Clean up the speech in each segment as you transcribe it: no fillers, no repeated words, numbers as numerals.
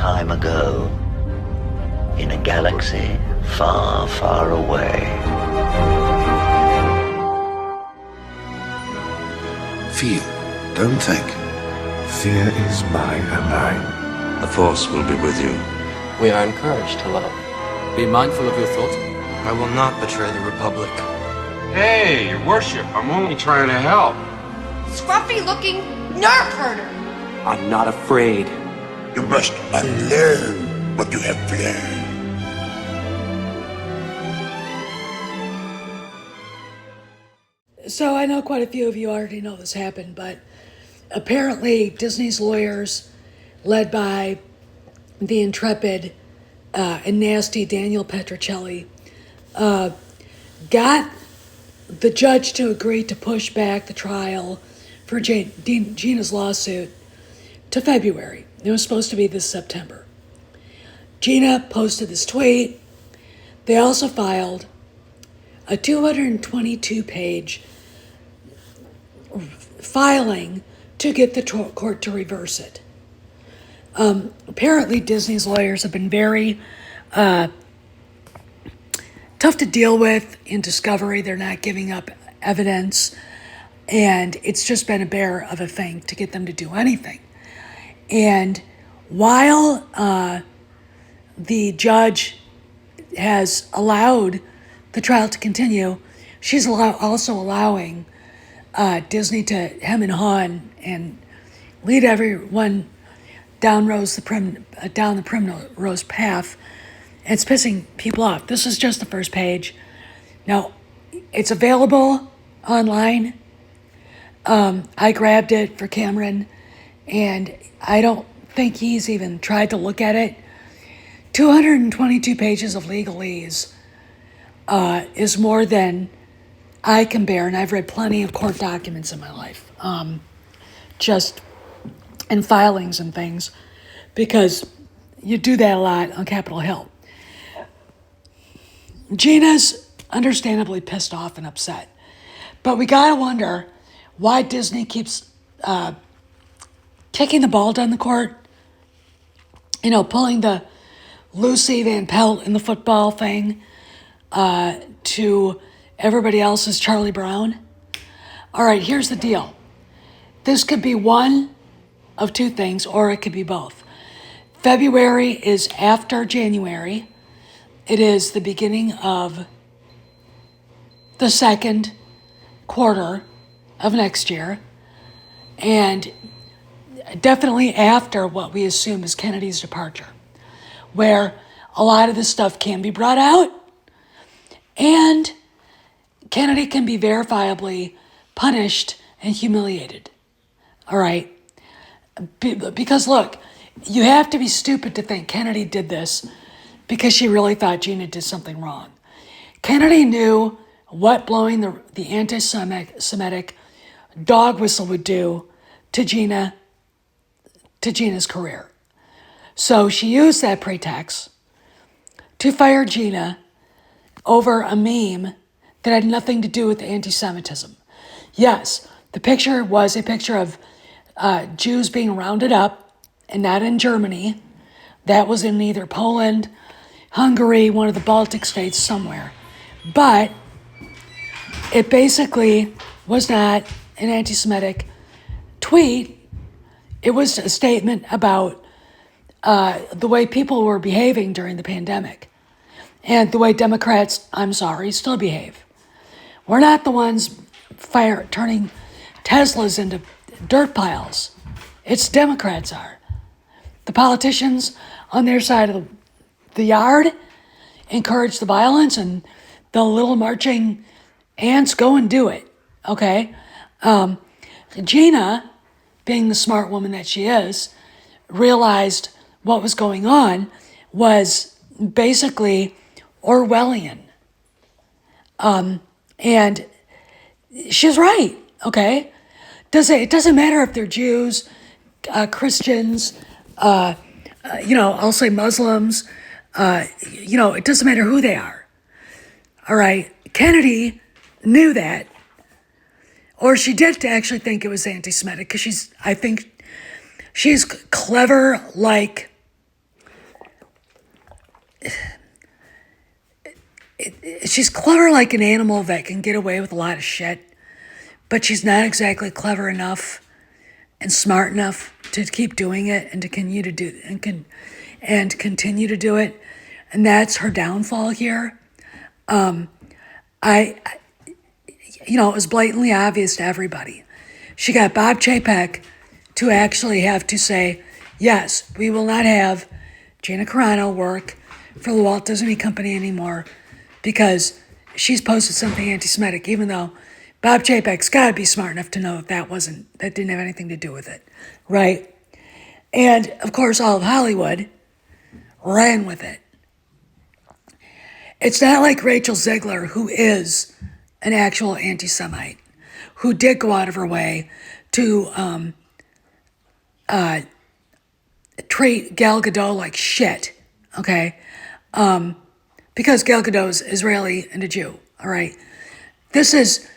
time ago, in a galaxy far, far away. Feel, don't think. Fear is my ally. The Force will be with you. We are encouraged to love. Be mindful of your thoughts. I will not betray the Republic. Hey, your worship, I'm only trying to help. Scruffy-looking nerf herder. I'm not afraid. You must unlearn what you have learned. So I know quite a few of you already know this happened, but apparently Disney's lawyers, led by the intrepid and nasty Daniel Petrocelli, got the judge to agree to push back the trial for Gina's lawsuit to February. It was supposed to be this September. Gina posted this tweet. They also filed a 222-page filing to get the court to reverse it. Apparently, Disney's lawyers have been very tough to deal with in discovery. They're not giving up evidence, and it's just been a bear of a thing to get them to do anything. And while the judge has allowed the trial to continue, she's also allowing Disney to hem and haw and lead everyone down the primrose path. It's pissing people off. This is just the first page. Now, it's available online. I grabbed it for Cameron, and I don't think he's even tried to look at it. 222 pages of legalese is more than I can bear, and I've read plenty of court documents in my life, and filings and things, because you do that a lot on Capitol Hill. Gina's understandably pissed off and upset, but we gotta wonder why Disney keeps kicking the ball down the court, pulling the Lucy Van Pelt in the football thing to everybody else's Charlie Brown. All right, here's the deal. This could be one of two things, or it could be both. February is after January. It is the beginning of the second quarter of next year, and definitely after what we assume is Kennedy's departure, where a lot of this stuff can be brought out, and Kennedy can be verifiably punished and humiliated. All right? Because look, you have to be stupid to think Kennedy did this because she really thought Gina did something wrong. Kennedy knew what blowing the anti-Semitic dog whistle would do to Gina's career. So she used that pretext to fire Gina over a meme that had nothing to do with anti-Semitism. Yes, the picture was a picture of Jews being rounded up, and not in Germany. That was in either Poland, Hungary, one of the Baltic states somewhere. But it basically was not an anti-Semitic tweet. It was a statement about the way people were behaving during the pandemic and the way Democrats, I'm sorry, still behave. We're not the ones turning Teslas into dirt piles. It's Democrats are. The politicians on their side of the yard encourage the violence, and the little marching ants go and do it, okay? Gina, being the smart woman that she is, realized what was going on was basically Orwellian. And she's right, okay? It doesn't matter if they're Jews, Christians, I'll say Muslims, it doesn't matter who they are. All right, Kennedy knew that, or she did actually think it was anti-Semitic, because I think she's clever like she's clever like an animal that can get away with a lot of shit, but she's not exactly clever enough and smart enough to keep doing it and to continue to do and continue to do it, and that's her downfall here. It was blatantly obvious to everybody. She got Bob Chapek to actually have to say, yes, we will not have Gina Carano work for the Walt Disney Company anymore because she's posted something anti-Semitic, even though Bob Chapek's got to be smart enough to know that didn't have anything to do with it, right? And, of course, all of Hollywood ran with it. It's not like Rachel Zegler, who is an actual anti-Semite, who did go out of her way to treat Gal Gadot like shit, okay? Because Gal Gadot's Israeli and a Jew, all right? This is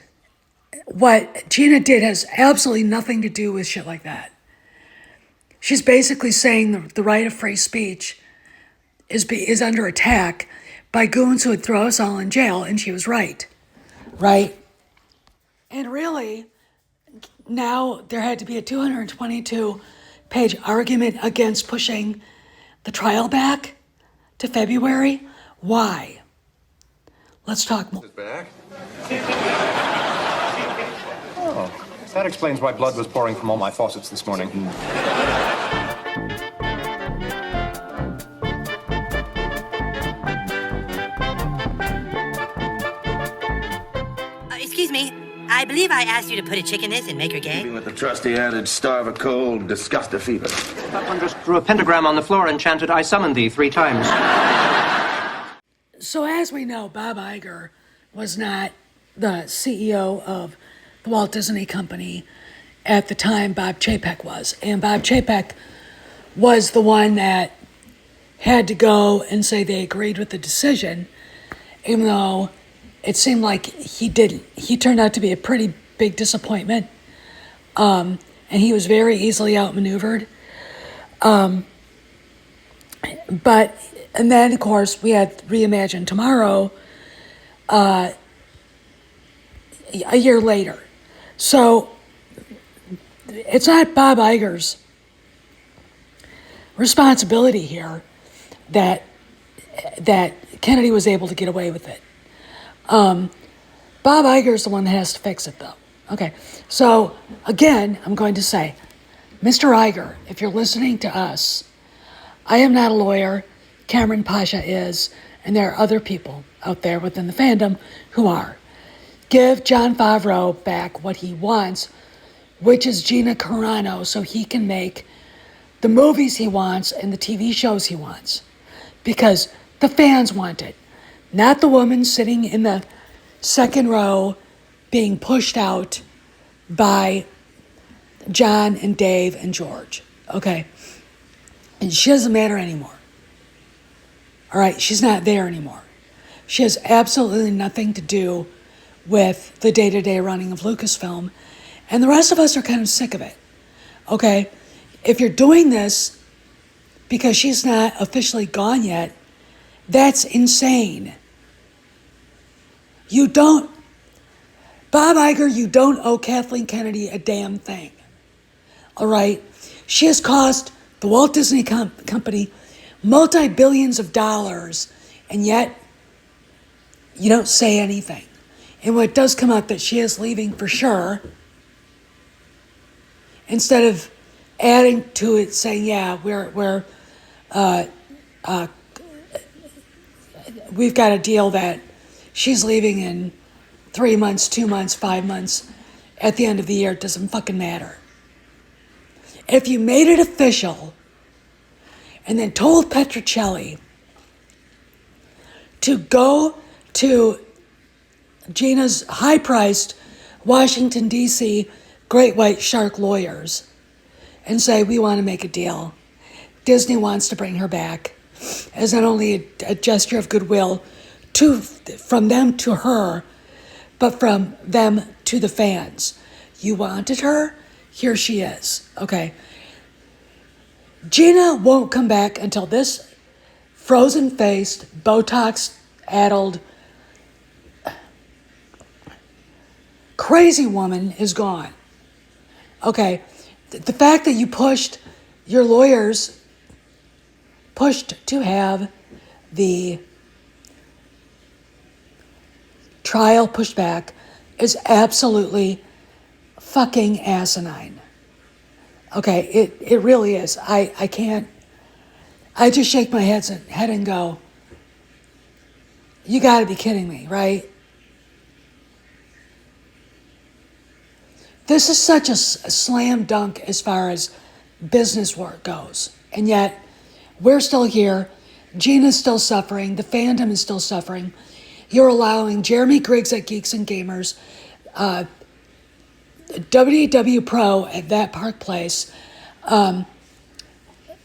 what Gina did has absolutely nothing to do with shit like that. She's basically saying the right of free speech is under attack by goons who would throw us all in jail, and she was right? And really, now there had to be a 222-page argument against pushing the trial back to February. Why? Let's talk more. Back. Oh, that explains why blood was pouring from all my faucets this morning. Excuse me. I believe I asked you to put a chick in this and make her gay. With the trusty adage, starve a cold, disgust a fever. That one just drew a pentagram on the floor and chanted, I summon thee 3 times. So as we know, Bob Iger was not the CEO of the Walt Disney Company at the time Bob Chapek was. And Bob Chapek was the one that had to go and say they agreed with the decision, even though it seemed like he didn't. He turned out to be a pretty big disappointment. And he was very easily outmaneuvered. And then, of course, we had Reimagine Tomorrow a year later. So it's not Bob Iger's responsibility here that Kennedy was able to get away with it. Bob Iger's the one that has to fix it, though. Okay, so again, I'm going to say, Mr. Iger, if you're listening to us, I am not a lawyer. Cameron Pasha is, and there are other people out there within the fandom who are. Give Jon Favreau back what he wants, which is Gina Carano, so he can make the movies he wants and the TV shows he wants. Because the fans want it. Not the woman sitting in the second row being pushed out by John and Dave and George. Okay? And she doesn't matter anymore. All right? She's not there anymore. She has absolutely nothing to do with the day-to-day running of Lucasfilm. And the rest of us are kind of sick of it. Okay? If you're doing this because she's not officially gone yet, that's insane. Bob Iger, you don't owe Kathleen Kennedy a damn thing. All right? She has cost the Walt Disney Company multi-billions of dollars, and yet you don't say anything. And when it does come out that she is leaving for sure, instead of adding to it saying, yeah, we've got a deal that she's leaving in 3 months, 2 months, 5 months, at the end of the year, it doesn't fucking matter. If you made it official and then told Petrocelli to go to Gina's high-priced Washington, D.C. Great White Shark lawyers and say, we want to make a deal. Disney wants to bring her back as not only a gesture of goodwill from them to her, but from them to the fans. You wanted her? Here she is. Okay. Gina won't come back until this frozen-faced, Botox-addled crazy woman is gone. Okay, the fact that you your lawyers pushed to have the trial pushed back is absolutely fucking asinine. Okay, it really is. I can't, I just shake my head and go, you gotta be kidding me, right? This is such a slam dunk as far as business work goes. And yet, we're still here. Gina's still suffering. The fandom is still suffering. You're allowing Jeremy Griggs at Geeks and Gamers, WW Pro at that Park Place,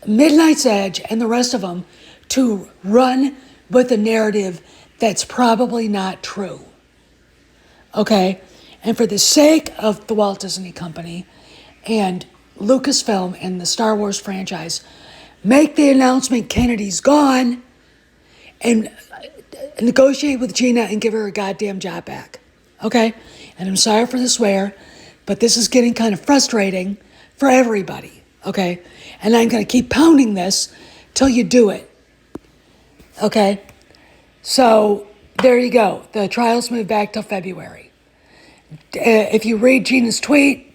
Midnight's Edge, and the rest of them to run with a narrative that's probably not true. Okay? And for the sake of the Walt Disney Company and Lucasfilm and the Star Wars franchise, make the announcement Kennedy's gone and negotiate with Gina and give her a goddamn job back. Okay? And I'm sorry for the swear, but this is getting kind of frustrating for everybody. Okay? And I'm going to keep pounding this till you do it. Okay? So, there you go. The trials move back till February. If you read Gina's tweet,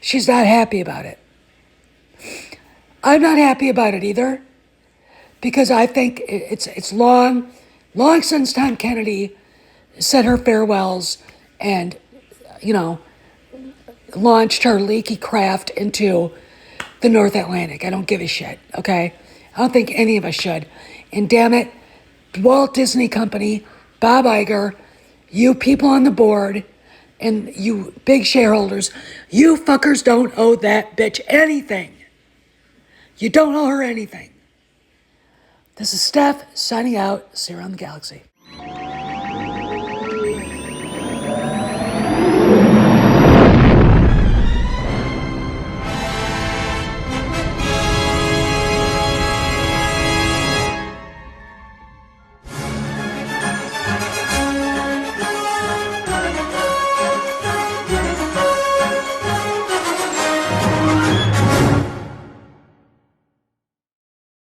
she's not happy about it. I'm not happy about it either, because I think it's long since time Kennedy said her farewells and, launched her leaky craft into the North Atlantic. I don't give a shit, okay? I don't think any of us should. And damn it, Walt Disney Company, Bob Iger, you people on the board, and you big shareholders, you fuckers don't owe that bitch anything. You don't owe her anything. This is Steph signing out. See you around the galaxy.